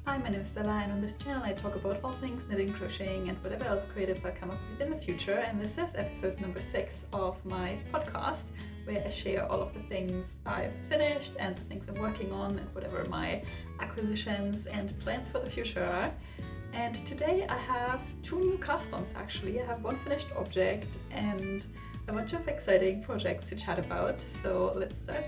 Hi, my name is Stella, and on this channel I talk about all things knitting, crocheting, and whatever else creative I come up with in the future. And this is episode number 6 of my podcast, where I share all of the things I've finished and the things I'm working on and whatever my acquisitions and plans for the future are. And today I have 2 new cast-ons actually. I have one finished object and a bunch of exciting projects to chat about, so let's start.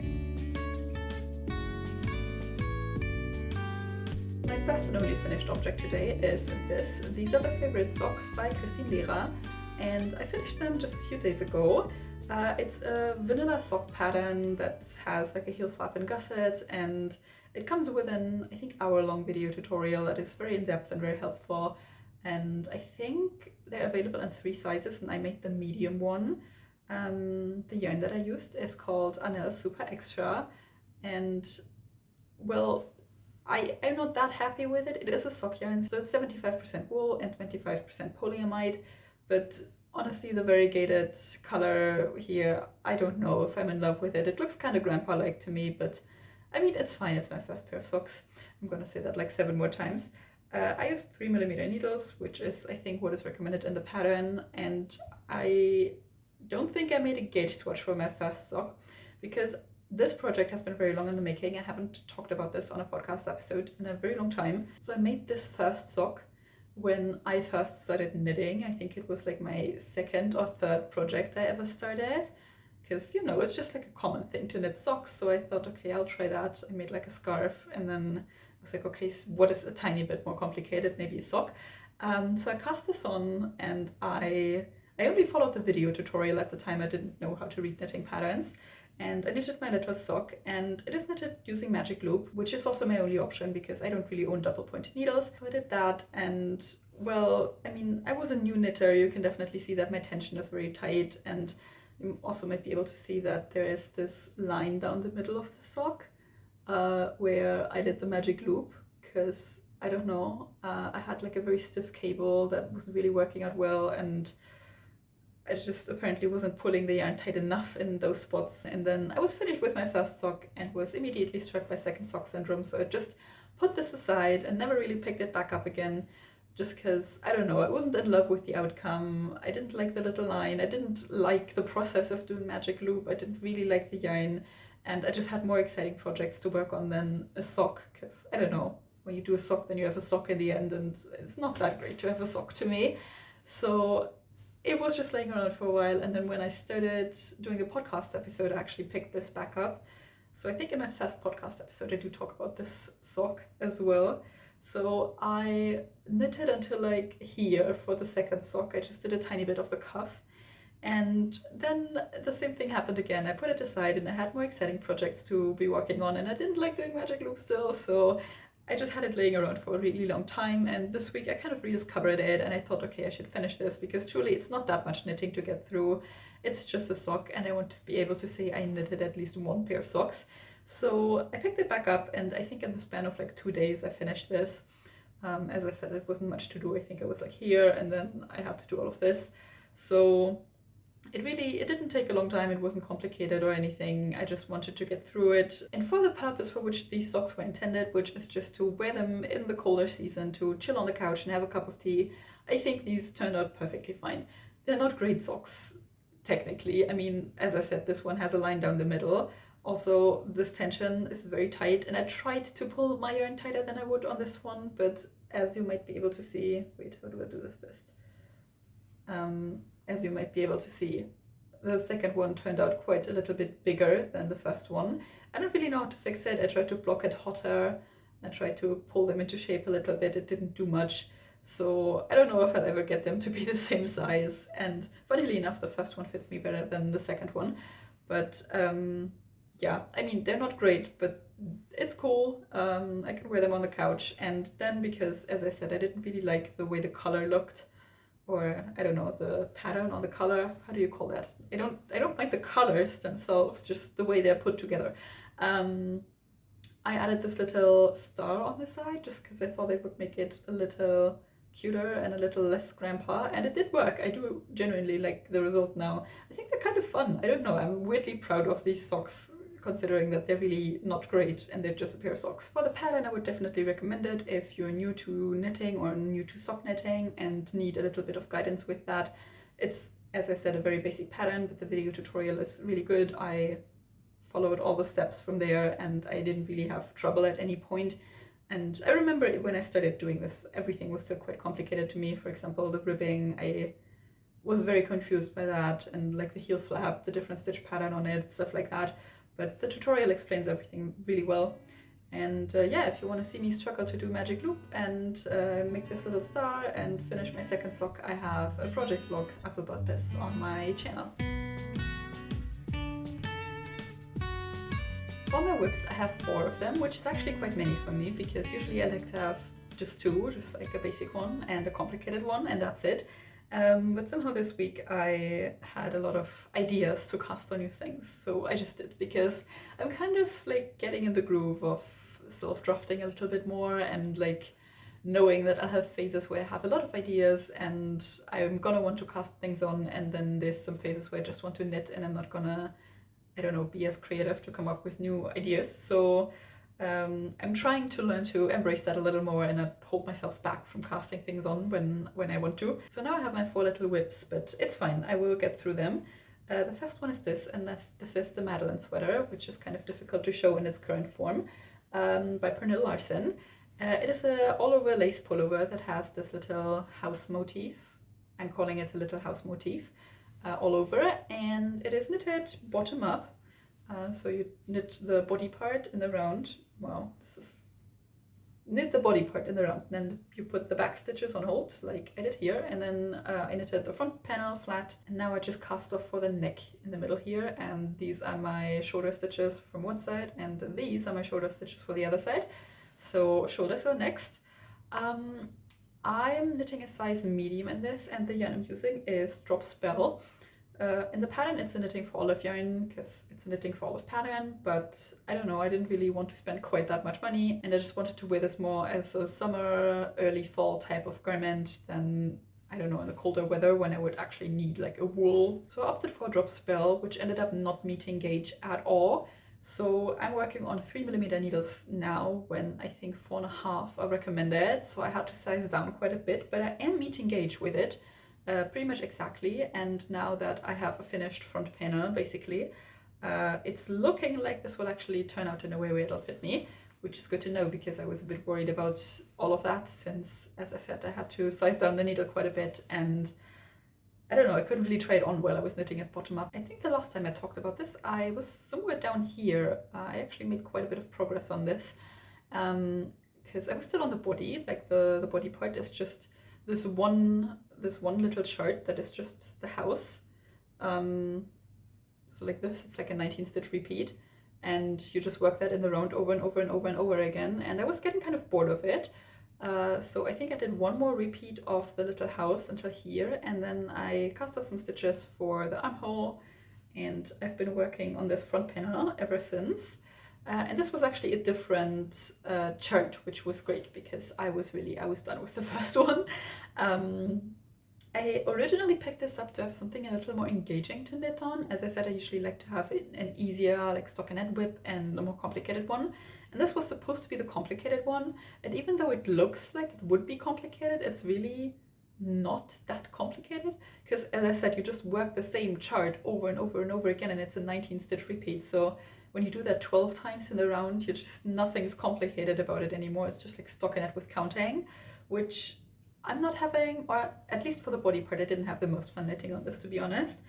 My first and only finished object today is this. These are the favorite socks by 𝗙𝗓𝗓, and I finished them just a few days ago. It's a vanilla sock pattern that has like a heel flap and gusset, and it comes with an, I think, hour-long video tutorial that is very in-depth and very helpful. And I think they're available in 3 sizes, and I made the medium one. The yarn that I used is called annell super extra, and well, I'm not that happy with it. It is a sock yarn, so it's 75% wool and 25% polyamide, but honestly the variegated color here, I don't know if I'm in love with it. It looks kind of grandpa-like to me, but I mean, it's fine. It's my first pair of socks. I'm gonna say that like 7 more times. I used 3mm needles, which is, I think, what is recommended in the pattern, and I don't think I made a gauge swatch for my first sock, because this project has been very long in the making. I haven't talked about this on a podcast episode in a very long time. So I made this first sock when I first started knitting. I think it was like my 2nd or 3rd project I ever started, because, you know, it's just like a common thing to knit socks. So I thought, okay, I'll try that. I made like a scarf, and then I was like, okay, so what is a tiny bit more complicated? Maybe a sock. So I cast this on, and I only followed the video tutorial at the time. I didn't know how to read knitting patterns. And I knitted my little sock, and it is knitted using magic loop, which is also my only option because I don't really own double pointed needles. So I did that, and well, I mean, I was a new knitter. You can definitely see that my tension is very tight, and you also might be able to see that there is this line down the middle of the sock where I did the magic loop, because I don't know, I had like a very stiff cable that wasn't really working out well, and I just apparently wasn't pulling the yarn tight enough in those spots. And then I was finished with my first sock and was immediately struck by second sock syndrome. So I just put this aside and never really picked it back up again, just because, I don't know, I wasn't in love with the outcome. I didn't like the little line. I didn't like the process of doing magic loop. I didn't really like the yarn. And I just had more exciting projects to work on than a sock, because, I don't know, when you do a sock, then you have a sock in the end, and it's not that great to have a sock to me. So it was just laying around for a while, and then when I started doing a podcast episode, I actually picked this back up. So I think in my first podcast episode I do talk about this sock as well. So I knitted until like here for the second sock. I just did a tiny bit of the cuff, and then the same thing happened again. I put it aside and I had more exciting projects to be working on, and I didn't like doing magic loop still, so I just had it laying around for a really long time, and this week I kind of rediscovered it, and I thought, okay, I should finish this, because truly it's not that much knitting to get through. It's just a sock, and I want to be able to say I knitted at least 1 pair of socks. So I picked it back up, and I think in the span of like 2 days I finished this. As I said, it wasn't much to do. I think I was like here, and then I had to do all of this. So it didn't take a long time. It wasn't complicated or anything. I just wanted to get through it. And for the purpose for which these socks were intended, which is just to wear them in the colder season, to chill on the couch and have a cup of tea, I think these turned out perfectly fine. They're not great socks, technically. I mean, as I said, this one has a line down the middle. Also, this tension is very tight, and I tried to pull my yarn tighter than I would on this one, but as you might be able to see, wait, how do I do this best? As you might be able to see, the second one turned out quite a little bit bigger than the first one. I don't really know how to fix it. I tried to block it hotter. I tried to pull them into shape a little bit. It didn't do much. So I don't know if I'll ever get them to be the same size. And funnily enough, the first one fits me better than the second one. But yeah, I mean, they're not great, but it's cool. I can wear them on the couch. And then, because, as I said, I didn't really like the way the color looked, or I don't know, the pattern on the color, how do you call that? I don't like the colors themselves, just the way they're put together. I added this little star on the side just because I thought it would make it a little cuter and a little less grandpa, and it did work. I do genuinely like the result now. I think they're kind of fun. I don't know, I'm weirdly proud of these socks considering that they're really not great and they're just a pair of socks. For the pattern, I would definitely recommend it if you're new to knitting or new to sock knitting and need a little bit of guidance with that. It's, as I said, a very basic pattern, but the video tutorial is really good. I followed all the steps from there and I didn't really have trouble at any point. And I remember when I started doing this, everything was still quite complicated to me. For example, the ribbing, I was very confused by that, and like the heel flap, the different stitch pattern on it, stuff like that. But the tutorial explains everything really well. And yeah, if you want to see me struggle to do magic loop and make this little star and finish my second sock, I have a project vlog up about this on my channel. For my whips, I have 4 of them, which is actually quite many for me, because usually I like to have just 2, just like a basic one and a complicated one, and that's it. But somehow this week I had a lot of ideas to cast on new things, so I just did, because I'm kind of like getting in the groove of self-drafting a little bit more, and like knowing that I'll have phases where I have a lot of ideas and I'm gonna want to cast things on, and then there's some phases where I just want to knit and I'm not gonna, I don't know, be as creative to come up with new ideas. So I'm trying to learn to embrace that a little more and not hold myself back from casting things on when I want to. So now I have my 4 little whips, but it's fine, I will get through them. The first one is this, and this is the Madeleine sweater, which is kind of difficult to show in its current form, by Pernille Larsen. It is a all-over lace pullover that has this little house motif. I'm calling it a little house motif. All over, and it is knitted bottom up, so you knit the body part in the round. Wow, knit the body part in the round, then you put the back stitches on hold like I did here, and then I knitted the front panel flat, and now I just cast off for the neck in the middle here, and these are my shoulder stitches from one side and these are my shoulder stitches for the other side. So shoulders are next. I'm knitting a size medium in this, and the yarn I'm using is belle. In the pattern it's a knitting for olive yarn, because it's a knitting for olive pattern, but I don't know, I didn't really want to spend quite that much money, and I just wanted to wear this more as a summer, early fall type of garment than, I don't know, in the colder weather when I would actually need like a wool. So I opted for belle, which ended up not meeting gauge at all. So I'm working on 3mm needles now, when I think 4.5 are recommended, so I had to size down quite a bit, but I am meeting gauge with it pretty much exactly. And now that I have a finished front panel, basically, it's looking like this will actually turn out in a way where it'll fit me, which is good to know, because I was a bit worried about all of that, since, as I said, I had to size down the needle quite a bit, and I don't know, I couldn't really try it on while I was knitting it bottom up. I think the last time I talked about this, I was somewhere down here. I actually made quite a bit of progress on this, because I was still on the body, like the body part is just this one little chart that is just the house. So like this, it's like a 19 stitch repeat, and you just work that in the round over and over and over and over again, and I was getting kind of bored of it. So I think I did one more repeat of the little house until here, and then I cast off some stitches for the armhole, and I've been working on this front panel ever since. And this was actually a different chart, which was great, because I was done with the first one. I originally picked this up to have something a little more engaging to knit on. As I said, I usually like to have an easier like stockinette whip and a more complicated one. And this was supposed to be the complicated one. And even though it looks like it would be complicated, it's really not that complicated. Because as I said, you just work the same chart over and over and over again, and it's a 19 stitch repeat. So when you do that 12 times in the round, nothing's complicated about it anymore. It's just like stockinette with counting, which I'm not having, or at least for the body part, I didn't have the most fun knitting on this, to be honest.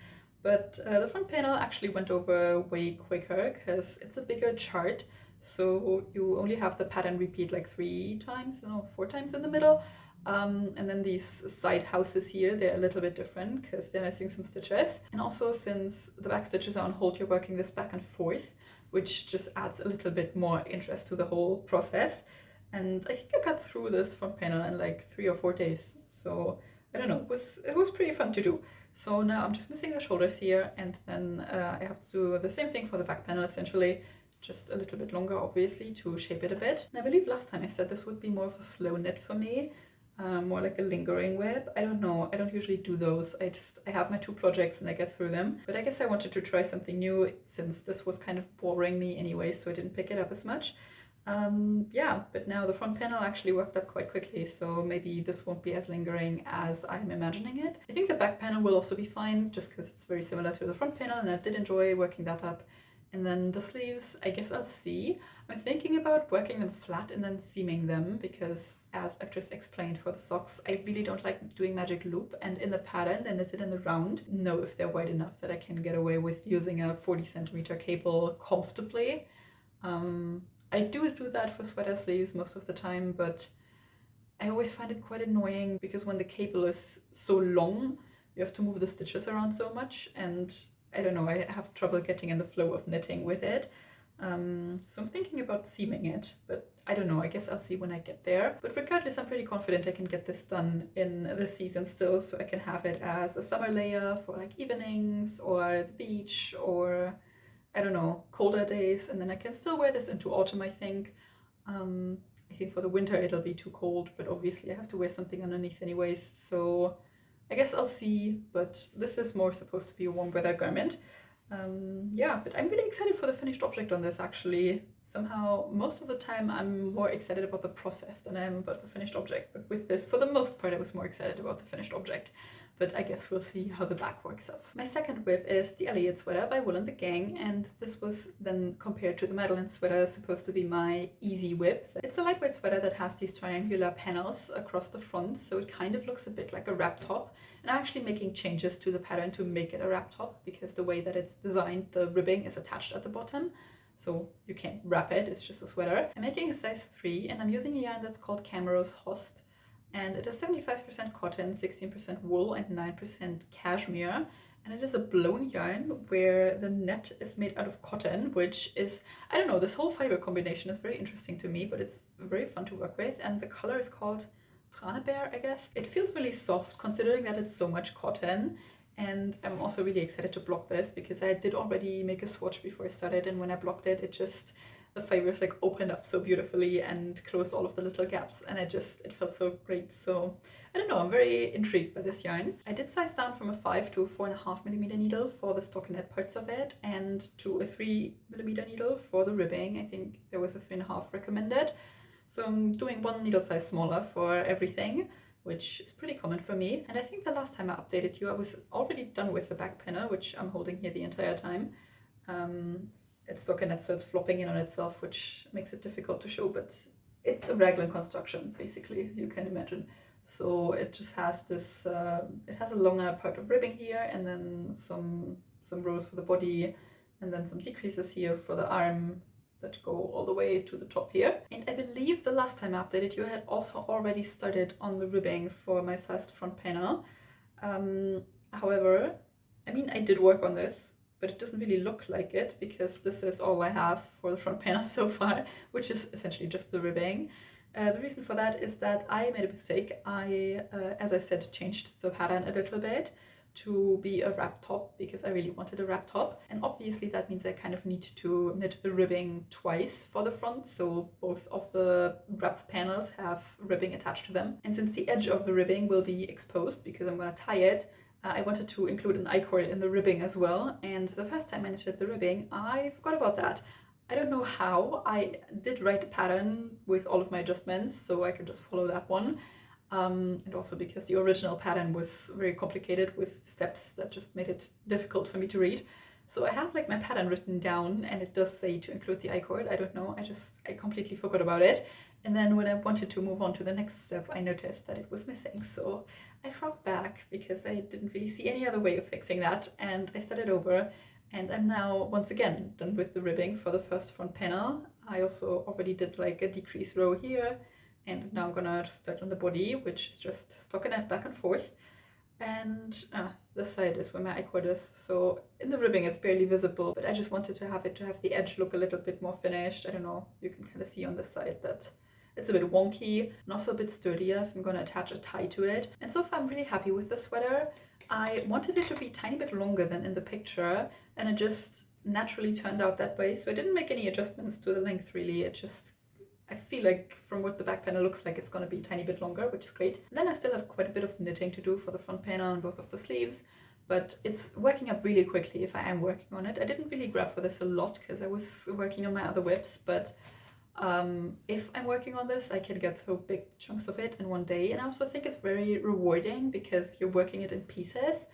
But the front panel actually went over way quicker, because it's a bigger chart. So you only have the pattern repeat like 3 times, no, 4 times in the middle. And then these side houses here, they're a little bit different because they're missing some stitches. And also, since the back stitches are on hold, you're working this back and forth, which just adds a little bit more interest to the whole process. And I think I got through this front panel in like 3 or 4 days. So I don't know, it was pretty fun to do. So now I'm just missing the shoulders here, and then I have to do the same thing for the back panel, essentially, just a little bit longer, obviously, to shape it a bit. And I believe last time I said this would be more of a slow knit for me. more like a lingering whip. I don't know, I don't usually do those. I have my 2 projects and I get through them. But I guess I wanted to try something new since this was kind of boring me anyway, so I didn't pick it up as much. Yeah, but now the front panel actually worked up quite quickly, so maybe this won't be as lingering as I'm imagining it. I think the back panel will also be fine, just because it's very similar to the front panel, and I did enjoy working that up. And then the sleeves, I guess I'll see. I'm thinking about working them flat and then seaming them, because as I've just explained for the socks, I really don't like doing magic loop, and in the pattern they're knitted in the round. Know if they're wide enough that I can get away with using a 40cm cable comfortably. I do that for sweater sleeves most of the time, but I always find it quite annoying because when the cable is so long, you have to move the stitches around so much, and I don't know, I have trouble getting in the flow of knitting with it. So I'm thinking about seaming it, but I don't know, I guess I'll see when I get there. But regardless, I'm pretty confident I can get this done in the season still, so I can have it as a summer layer for like evenings or the beach or, I don't know, colder days, and then I can still wear this into autumn, I think. I think for the winter it'll be too cold, but obviously I have to wear something underneath anyways, so I guess I'll see, but this is more supposed to be a warm weather garment. Yeah, but I'm really excited for the finished object on this, actually. Somehow, most of the time I'm more excited about the process than I am about the finished object, but with this, for the most part, I was more excited about the finished object. But I guess we'll see how the back works up. My second whip is the Elliot sweater by Wool and the Gang, and this was then compared to the Madeleine sweater, supposed to be my easy whip. It's a lightweight sweater that has these triangular panels across the front, so it kind of looks a bit like a wrap top. And I'm actually making changes to the pattern to make it a wrap top, because the way that it's designed, the ribbing is attached at the bottom, so you can't wrap it, it's just a sweater. I'm making a size 3, and I'm using a yarn that's called camarose Høst. And it is 75% cotton, 16% wool, and 9% cashmere. And it is a blown yarn where the net is made out of cotton, which is, I don't know, this whole fiber combination is very interesting to me, but it's very fun to work with. And the color is called tranebær, I guess. It feels really soft considering that it's so much cotton. And I'm also really excited to block this because I did already make a swatch before I started, and when I blocked it, the fibers like opened up so beautifully and closed all of the little gaps, and it felt so great. So I don't know, I'm very intrigued by this yarn. I did size down from a 5 to a 4.5mm needle for the stockinette parts of it, and to a 3mm needle for the ribbing. I think there was a 3.5 recommended. So I'm doing 1 needle size smaller for everything, which is pretty common for me. And I think the last time I updated you, I was already done with the back panel, which I'm holding here the entire time. It's stockinette, so it's flopping in on itself, which makes it difficult to show, but it's a raglan construction, basically, you can imagine. So it just has this, it has a longer part of ribbing here, and then some rows for the body, and then some decreases here for the arm that go all the way to the top here. And I believe the last time I updated you, I had also already started on the ribbing for my first front panel. However, I mean, I did work on this, but it doesn't really look like it because this is all I have for the front panel so far, which is essentially just the ribbing. The reason for that is that I made a mistake. I, as I said, changed the pattern a little bit to be a wrap top because I really wanted a wrap top, and obviously that means I kind of need to knit the ribbing twice for the front, so both of the wrap panels have ribbing attached to them. And since the edge of the ribbing will be exposed because I'm going to tie it, I wanted to include an I-cord in the ribbing as well, and the first time I knitted the ribbing, I forgot about that. I don't know how. I did write a pattern with all of my adjustments, so I could just follow that one. And also because the original pattern was very complicated with steps that just made it difficult for me to read. So I have like my pattern written down, and it does say to include the I-cord. I don't know, I completely forgot about it. And then when I wanted to move on to the next step, I noticed that it was missing. So I frogged back because I didn't really see any other way of fixing that, and I started over. And I'm now once again done with the ribbing for the first front panel. I also already did like a decrease row here, and now I'm gonna start on the body, which is just stockinette back and forth. And this side is where my I-cord is. So in the ribbing it's barely visible, but I just wanted to have the edge look a little bit more finished. I don't know, you can kind of see on this side that it's a bit wonky and also a bit sturdier if I'm going to attach a tie to it. And so far I'm really happy with the sweater. I wanted it to be a tiny bit longer than in the picture, and it just naturally turned out that way. So I didn't make any adjustments to the length really. I feel like from what the back panel looks like, it's going to be a tiny bit longer, which is great. And then I still have quite a bit of knitting to do for the front panel and both of the sleeves, but it's working up really quickly if I am working on it. I didn't really grab for this a lot because I was working on my other WIPs, but if I'm working on this, I can get through big chunks of it in one day. And I also think it's very rewarding because you're working it in pieces.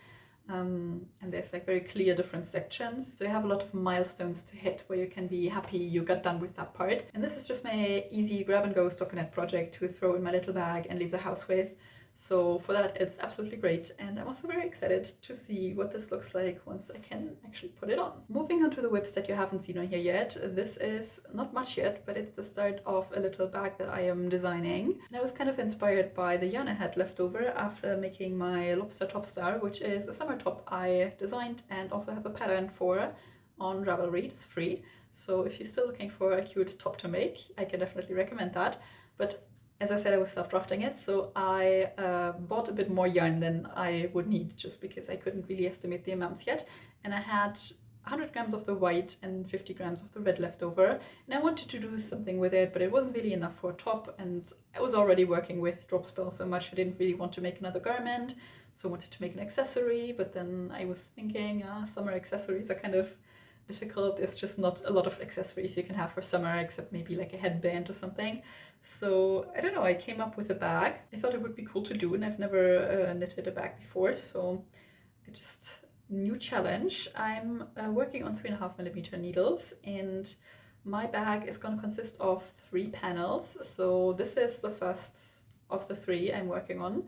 And there's like very clear different sections, so you have a lot of milestones to hit where you can be happy you got done with that part. And this is just my easy grab and go stockinette project to throw in my little bag and leave the house with. So for that, it's absolutely great, and I'm also very excited to see what this looks like once I can actually put it on. Moving on to the WIPs that you haven't seen on here yet, this is not much yet, but it's the start of a little bag that I am designing. And I was kind of inspired by the yarn I had left over after making my lobster top star, which is a summer top I designed and also have a pattern for on Ravelry. It's free, so if you're still looking for a cute top to make, I can definitely recommend that. But as I said, I was self-drafting it, so I bought a bit more yarn than I would need just because I couldn't really estimate the amounts yet. And I had 100 grams of the white and 50 grams of the red left over. And I wanted to do something with it, but it wasn't really enough for a top. And I was already working with drop spell so much, I didn't really want to make another garment. So I wanted to make an accessory, but then I was thinking, summer accessories are kind of difficult. There's just not a lot of accessories you can have for summer except maybe like a headband or something. So I don't know, I came up with a bag. I thought it would be cool to do, and I've never knitted a bag before, so I just new challenge. I'm working on 3.5mm needles, and my bag is going to consist of 3 panels. So this is the first of the 3 I'm working on.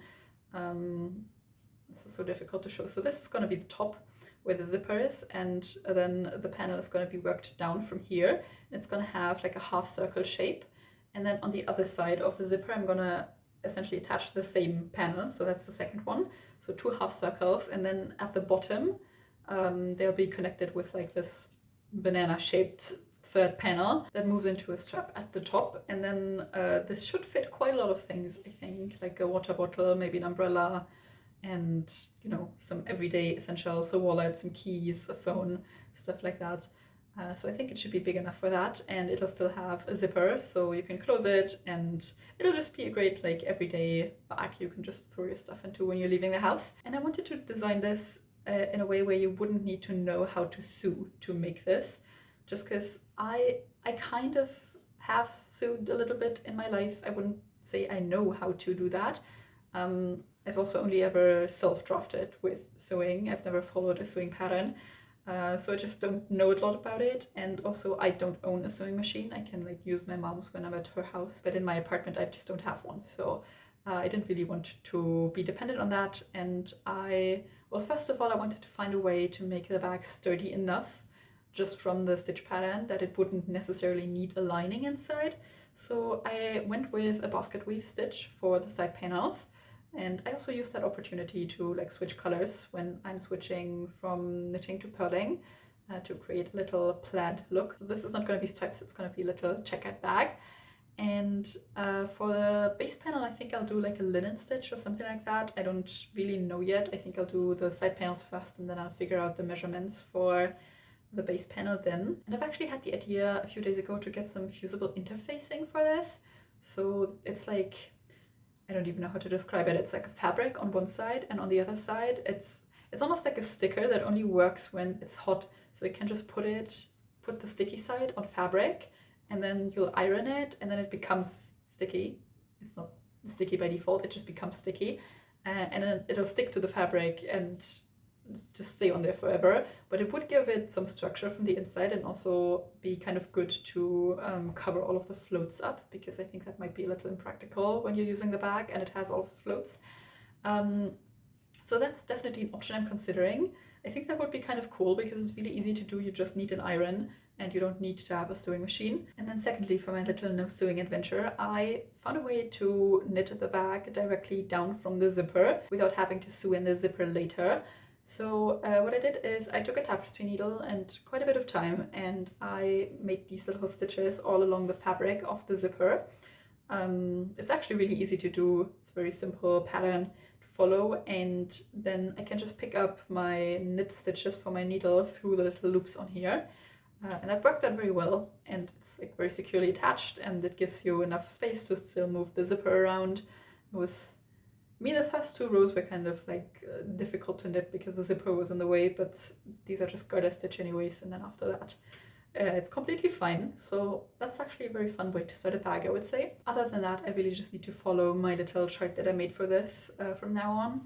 This is so difficult to show. So this is going to be the top where the zipper is, and then the panel is going to be worked down from here, and it's going to have like a half circle shape. And then on the other side of the zipper, I'm gonna essentially attach the same panel. So that's the second one. So 2 half circles, and then at the bottom, they'll be connected with like this banana-shaped third panel that moves into a strap at the top. And then this should fit quite a lot of things, I think, like a water bottle, maybe an umbrella, and you know, some everyday essentials, a wallet, some keys, a phone, stuff like that. So I think it should be big enough for that, and it'll still have a zipper so you can close it, and it'll just be a great like everyday bag you can just throw your stuff into when you're leaving the house. And I wanted to design this in a way where you wouldn't need to know how to sew to make this, just because I kind of have sewed a little bit in my life. I wouldn't say I know how to do that. I've also only ever self-drafted with sewing. I've never followed a sewing pattern. So I just don't know a lot about it, and also I don't own a sewing machine. I can like use my mom's when I'm at her house, but in my apartment I just don't have one, so I didn't really want to be dependent on that. And well, first of all, I wanted to find a way to make the bag sturdy enough just from the stitch pattern that it wouldn't necessarily need a lining inside. So I went with a basket weave stitch for the side panels. And I also use that opportunity to like switch colors when I'm switching from knitting to purling to create a little plaid look. So this is not going to be stripes, it's going to be a little checkered bag. And for the base panel, I think I'll do like a linen stitch or something like that. I don't really know yet. I think I'll do the side panels first, and then I'll figure out the measurements for the base panel then. And I've actually had the idea a few days ago to get some fusible interfacing for this. So it's like, I don't even know how to describe it. It's like a fabric on one side, and on the other side it's almost like a sticker that only works when it's hot. So you can just put the sticky side on fabric, and then you'll iron it, and then it becomes sticky. It's not sticky by default, it just becomes sticky, and then it'll stick to the fabric and just stay on there forever. But it would give it some structure from the inside, and also be kind of good to cover all of the floats up, because I think that might be a little impractical when you're using the bag and it has all of the floats. So that's definitely an option I'm considering. I think that would be kind of cool because it's really easy to do. You just need an iron and you don't need to have a sewing machine. And then secondly, for my little no sewing adventure, I found a way to knit the bag directly down from the zipper without having to sew in the zipper later. So what I did is I took a tapestry needle and quite a bit of time, and I made these little stitches all along the fabric of the zipper. It's actually really easy to do. It's a very simple pattern to follow, and then I can just pick up my knit stitches for my needle through the little loops on here. and that worked out very well, and it's like very securely attached, and it gives you enough space to still move the zipper around. It was, I mean, the first two rows were kind of like difficult to knit because the zipper was in the way, but these are just garter stitch anyways, and then after that it's completely fine. So that's actually a very fun way to start a bag, I would say. Other than that, I really just need to follow my little chart that I made for this from now on.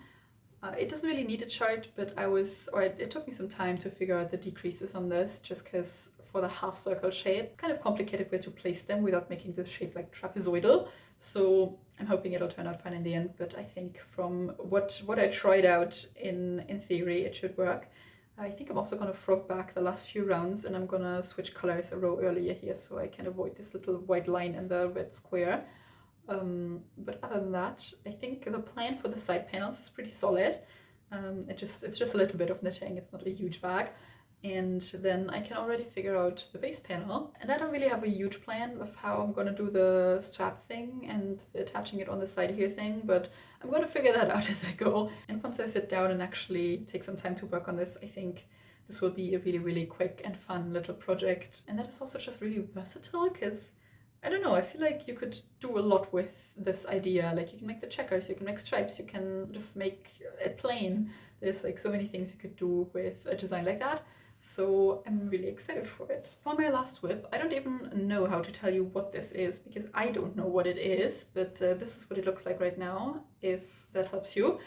It doesn't really need a chart, but it took me some time to figure out the decreases on this, just because for the half circle shape, it's kind of complicated where to place them without making the shape like trapezoidal. So I'm hoping it'll turn out fine in the end, but I think from what I tried out in theory, it should work. I think I'm also going to frog back the last few rounds, and I'm going to switch colors a row earlier here so I can avoid this little white line in the red square. But other than that, I think the plan for the side panels is pretty solid. It's just a little bit of knitting, it's not a huge bag. And then I can already figure out the base panel. And I don't really have a huge plan of how I'm going to do the strap thing and the attaching it on the side here thing, but I'm going to figure that out as I go. And once I sit down and actually take some time to work on this, I think this will be a really, really quick and fun little project. And that is also just really versatile, because I don't know, I feel like you could do a lot with this idea. Like, you can make the checkers, you can make stripes, you can just make it plain. There's like so many things you could do with a design like that. So I'm really excited for it. For my last WIP, I don't even know how to tell you what this is, because I don't know what it is, but this is what it looks like right now, if that helps you.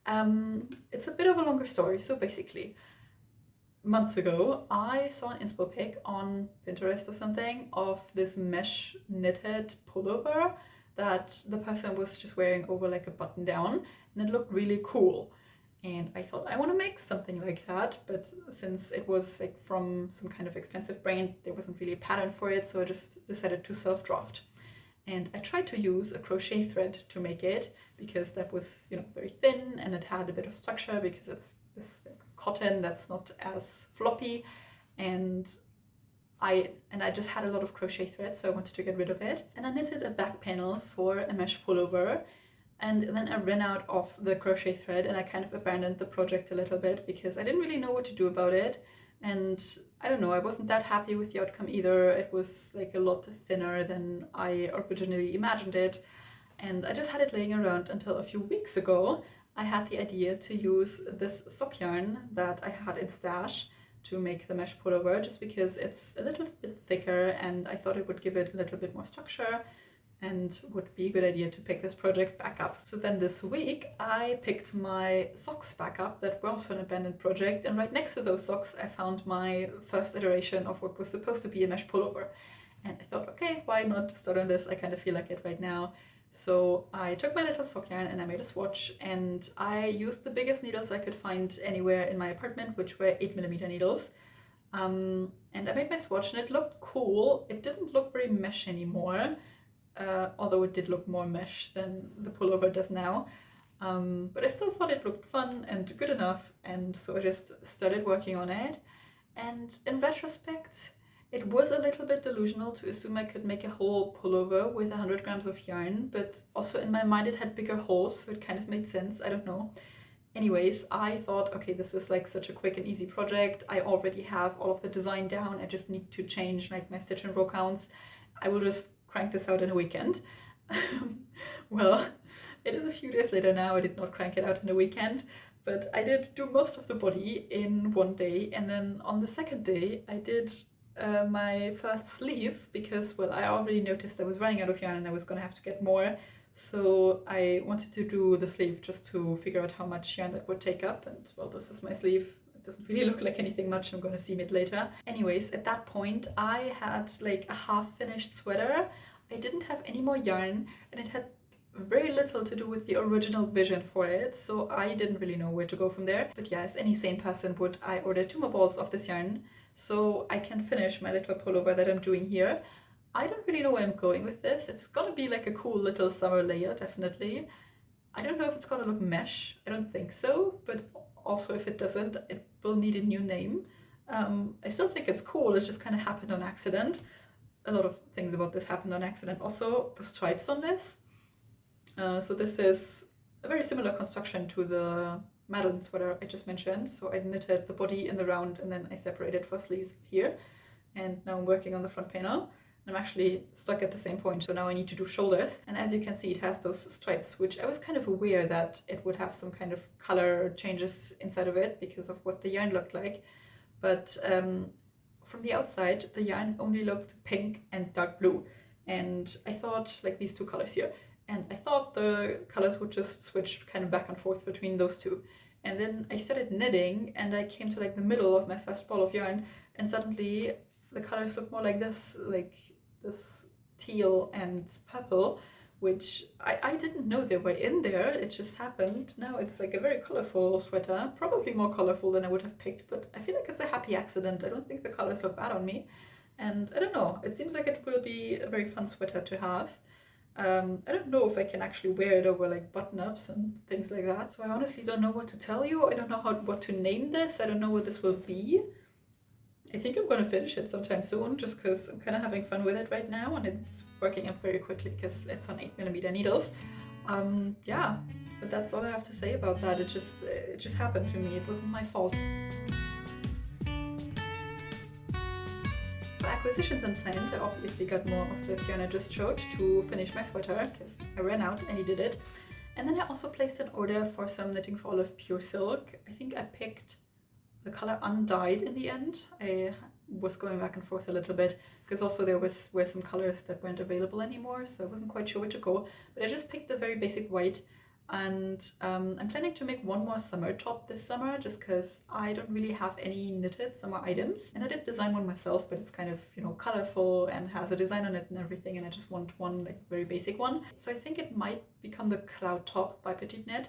It's a bit of a longer story. So basically, months ago, I saw an inspo pic on Pinterest or something of this mesh knitted pullover that the person was just wearing over like a button down, and it looked really cool. And I thought, I want to make something like that, but since it was like from some kind of expensive brand, there wasn't really a pattern for it, so I just decided to self-draft. And I tried to use a crochet thread to make it, because that was, you know, very thin, and it had a bit of structure because it's this cotton that's not as floppy, and I just had a lot of crochet thread, so I wanted to get rid of it. And I knitted a back panel for a mesh pullover, and then I ran out of the crochet thread, and I kind of abandoned the project a little bit because I didn't really know what to do about it. And I don't know, I wasn't that happy with the outcome either. It was like a lot thinner than I originally imagined it, and I just had it laying around until a few weeks ago. I had the idea to use this sock yarn that I had in stash to make the mesh pullover, just because it's a little bit thicker and I thought it would give it a little bit more structure and would be a good idea to pick this project back up. So then this week I picked my socks back up that were also an abandoned project, and right next to those socks I found my first iteration of what was supposed to be a mesh pullover. And I thought, okay, why not start on this? I kind of feel like it right now. So I took my little sock yarn and I made a swatch, and I used the biggest needles I could find anywhere in my apartment, which were 8mm needles. And I made my swatch and it looked cool. It didn't look very mesh anymore. Although it did look more mesh than the pullover does now. But I still thought it looked fun and good enough, and so I just started working on it. And in retrospect, it was a little bit delusional to assume I could make a whole pullover with 100 grams of yarn, but also in my mind it had bigger holes, so it kind of made sense, I don't know. Anyways, I thought, okay, this is like such a quick and easy project. I already have all of the design down, I just need to change like my stitch and row counts. I will just crank this out in a weekend. Well, it is a few days later now. I did not crank it out in a weekend, but I did do most of the body in one day, and then on the second day I did my first sleeve, because, well, I already noticed I was running out of yarn and I was gonna have to get more, so I wanted to do the sleeve just to figure out how much yarn that would take up. And well, this is my sleeve. Doesn't really look like anything much. I'm gonna seam it later. Anyways, at that point I had like a half-finished sweater. I didn't have any more yarn, and it had very little to do with the original vision for it, so I didn't really know where to go from there. But yeah, as any sane person would, I ordered 2 more balls of this yarn so I can finish my little pullover that I'm doing here. I don't really know where I'm going with this. It's gonna be like a cool little summer layer, definitely. I don't know if it's gonna look mesh. I don't think so, but also if it doesn't, it will need a new name. I still think it's cool, it just kind of happened on accident. A lot of things about this happened on accident. Also, the stripes on this. So this is a very similar construction to the Madeleine sweater I just mentioned. So I knitted the body in the round and then I separated for sleeves here. and now I'm working on the front panel. I'm actually stuck at the same point, so now I need to do shoulders. And as you can see, it has those stripes, which I was kind of aware that it would have some kind of color changes inside of it because of what the yarn looked like. But from the outside, the yarn only looked pink and dark blue. And I thought, like these two colors here, and I thought the colors would just switch kind of back and forth between those two. And then I started knitting, and I came to like the middle of my first ball of yarn, and suddenly the colors look more like this teal and purple, which I didn't know they were in there. It just happened. Now it's like a very colorful sweater, probably more colorful than I would have picked, but I feel like it's a happy accident. I don't think the colors look bad on me, and I don't know, it seems like it will be a very fun sweater to have. I don't know if I can actually wear it over like button-ups and things like that, so I honestly don't know what to tell you. I don't know what to name this. I don't know what this will be. I think I'm gonna finish it sometime soon, just because I'm kind of having fun with it right now, and it's working up very quickly because it's on 8mm needles. Yeah, but that's all I have to say about that. It just happened to me. It wasn't my fault. For acquisitions and plans, I obviously got more of this yarn I just showed to finish my sweater because I ran out and I needed it. And then I also placed an order for some knitting for all of pure silk. I think I picked the color undyed in the end. I was going back and forth a little bit because also there were some colors that weren't available anymore, so I wasn't quite sure where to go, but I just picked the very basic white. And I'm planning to make one more summer top this summer, just because I don't really have any knitted summer items, and I did design one myself, but it's kind of, you know, colorful and has a design on it and everything, and I just want one like very basic one. So I think it might become the cloud top by Petite Knit,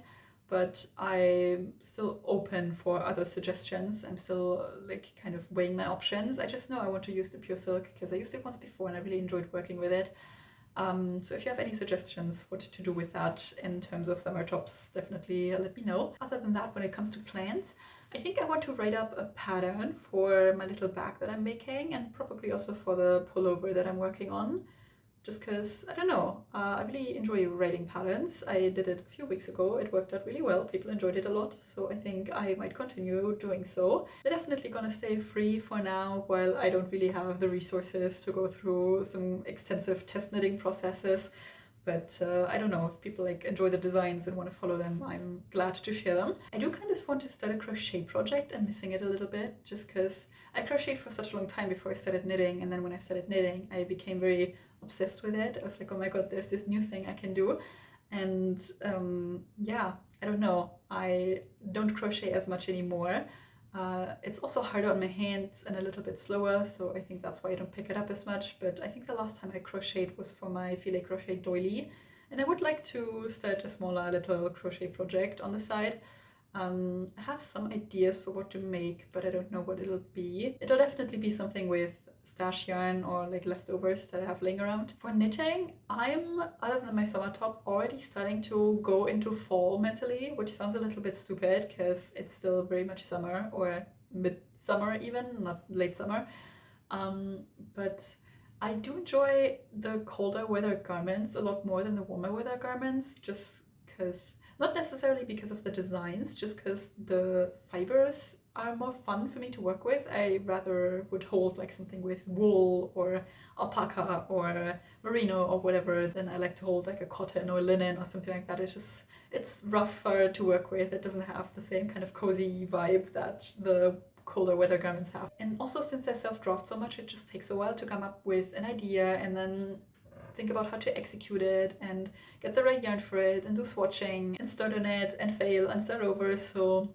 but I'm still open for other suggestions. I'm still like kind of weighing my options. I just know I want to use the pure silk because I used it once before and I really enjoyed working with it. So if you have any suggestions what to do with that in terms of summer tops, definitely let me know. Other than that, when it comes to plans, I think I want to write up a pattern for my little bag that I'm making, and probably also for the pullover that I'm working on. Just because, I don't know, I really enjoy writing patterns. I did it a few weeks ago, it worked out really well, people enjoyed it a lot, so I think I might continue doing so. They're definitely gonna stay free for now while I don't really have the resources to go through some extensive test knitting processes. But I don't know, if people like enjoy the designs and want to follow them, I'm glad to share them. I do kind of want to start a crochet project. I'm missing it a little bit just because I crocheted for such a long time before I started knitting, and then when I started knitting I became very obsessed with it. I was like, oh my god, there's this new thing I can do. And yeah, I don't know, I don't crochet as much anymore. It's also harder on my hands and a little bit slower, so I think that's why I don't pick it up as much. But I think the last time I crocheted was for my filet crochet doily, and I would like to start a smaller little crochet project on the side. I have some ideas for what to make, but I don't know what it'll be. It'll definitely be something with stash yarn or like leftovers that I have laying around. For knitting, I'm, other than my summer top, already starting to go into fall mentally, which sounds a little bit stupid because it's still very much summer, or mid-summer even, not late summer. But I do enjoy the colder weather garments a lot more than the warmer weather garments, just because, not necessarily because of the designs, just because the fibers are more fun for me to work with. I rather would hold like something with wool or alpaca or merino or whatever than I like to hold like a cotton or linen or something like that. It's rougher to work with. It doesn't have the same kind of cozy vibe that the colder weather garments have. And also, since I self-draft so much, it just takes a while to come up with an idea and then think about how to execute it and get the right yarn for it and do swatching and start on it and fail and start over. So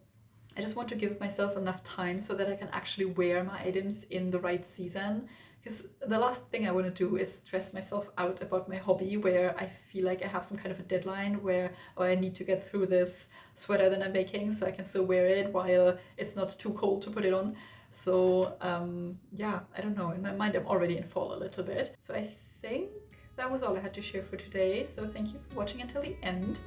I just want to give myself enough time so that I can actually wear my items in the right season. Because the last thing I want to do is stress myself out about my hobby where I feel like I have some kind of a deadline where, oh, I need to get through this sweater that I'm making so I can still wear it while it's not too cold to put it on. So yeah, I don't know, in my mind I'm already in fall a little bit. So I think that was all I had to share for today. So thank you for watching until the end.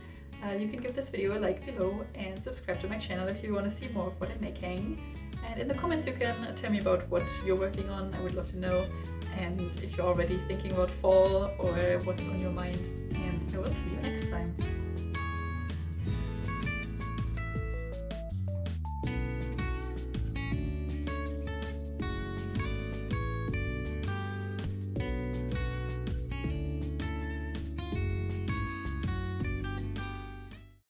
You can give this video a like below and subscribe to my channel if you want to see more of what I'm making. And in the comments you can tell me about what you're working on. I would love to know. And if you're already thinking about fall or what's on your mind. And I will see you next time.